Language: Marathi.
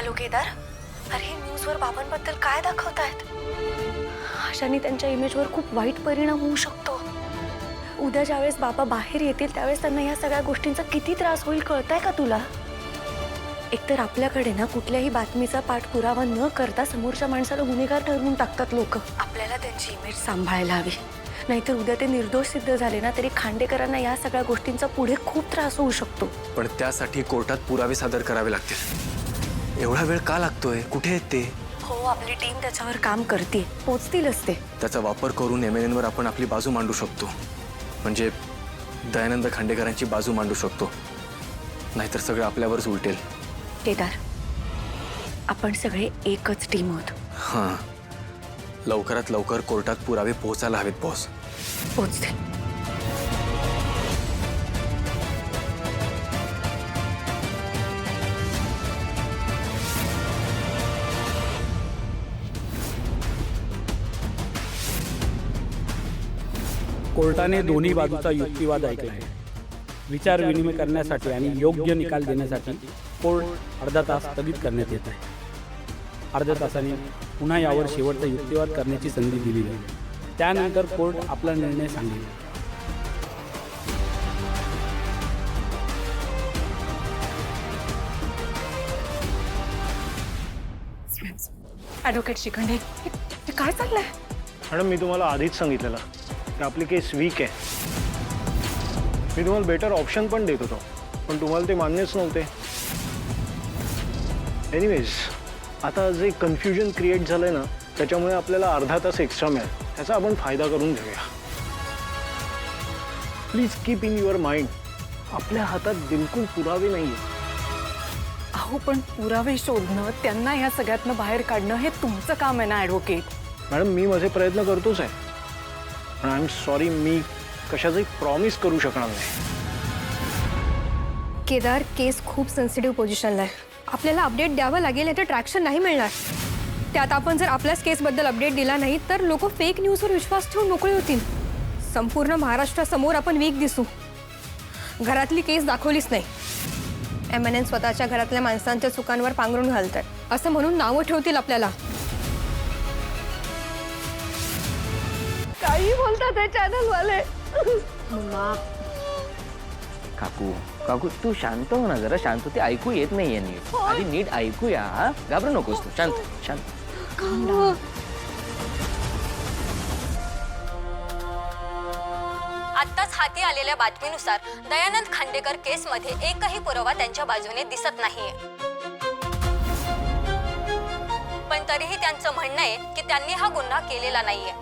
हॅलो केदार, अरे न्यूजवर बाबांबद्दल काय दाखवतायत? अशाने त्यांच्या इमेजवर खूप वाईट परिणाम होऊ शकतो. उद्या ज्यावेळेस बाबा बाहेर येतील त्यावेळेस त्यांना या सगळ्या गोष्टींचा किती त्रास होईल कळतंय का तुला? एकतर आपल्याकडे ना कुठल्याही बातमीचा पाठपुरावा न करता समोरच्या माणसाला गुन्हेगार ठरवून टाकतात लोक. आपल्याला त्यांची इमेज सांभाळायला हवी, नाहीतर उद्या ते निर्दोष सिद्ध झाले ना तरी खांडेकरांना या सगळ्या गोष्टींचा पुढे खूप त्रास होऊ शकतो. पण त्यासाठी कोर्टात पुरावे सादर करावे लागतील. एवढा वेळ का लागतोय? कुठे आहेत ते? हो, आपली टीम त्याच्यावर काम करते, पोचतीलच ते. त्याचा वापर करून MNN वर आपण आपली बाजू मांडू शकतो. म्हणजे दयानंद खांडेकरांची बाजू मांडू शकतो. नाहीतर सगळं आपल्यावरच उलटेल. केदार, आपण सगळे एकच टीम आहोत. हां, लवकरात लवकर कोर्टात पुरावे पोहोचायला हवेत बॉस. पोचतील. कोर्टाने दोन्ही बाजूचा युक्तिवाद ऐकला आहे. विचार विनिमय करण्यासाठी आणि योग्य निकाल देण्यासाठी कोर्ट अर्धा तास स्थगित करण्यात येत आहे. अर्ध्या तासाने पुन्हा यावर शेवटचा युक्तिवाद करण्याची संधी दिली जाईल. त्यानंतर कोर्ट आपला निर्णय सांगेल. ॲडव्होकेट शिखंडे, हे काय चाललंय? मॅडम, मी तुम्हाला आधीच सांगितलेलं की आपली केस वीक आहे. मी तुम्हाला बेटर ऑप्शन पण देत होतो, पण तुम्हाला ते मान्यच नव्हते. एनिवेज, आता जे कन्फ्युजन क्रिएट झालंय ना, त्याच्यामुळे आपल्याला अर्धा तास एक्स्ट्रा मिळेल. त्याचा आपण फायदा करून घेऊया. Please keep in your mind, आपल्या हातात बिलकुल पुरावे नाही. अहो, पण पुरावे शोधणं, त्यांना ह्या सगळ्यातनं बाहेर काढणं हे तुमचं काम आहे ना ॲडव्होकेट. मॅडम, मी माझे प्रयत्न करतोच आहे, पण आय एम सॉरी, मी कशाचं प्रॉमिस करू शकणार नाही. केदार, केस खूप सेन्सिटिव्ह पोझिशनला आहे. आपल्याला अपडेट द्यावं लागेल, नाही तर ट्रॅक्शन नाही मिळणार. त्यात आपण जर आपल्याच केसबद्दल अपडेट दिला नाही तर लोक फेक न्यूजवर विश्वास ठेवून मोकळे होतील. संपूर्ण महाराष्ट्रासमोर आपण वीक दिसू. घरातली केस दाखवलीच नाही. MNN स्वतःच्या घरातल्या माणसांच्या चुकांवर पांघरून घालतात असं म्हणून नावं ठेवतील आपल्याला. काही बोलतात हे चॅनलवाले. काकू काकू तू शांत हो ना जरा. शांत, ते ऐकू येत नाहीये नीट. आधी नीट ऐकूया. हा, घाबरू नकोस तू. शांत शांत. आत्ताच हाती आलेल्या बातमीनुसार दयानंद खांडेकर केसमध्ये एकही पुरावा त्यांच्या बाजूने दिसत नाहीये. पण तरीही त्यांचं म्हणणं आहे की त्यांनी हा गुन्हा केलेला नाहीये.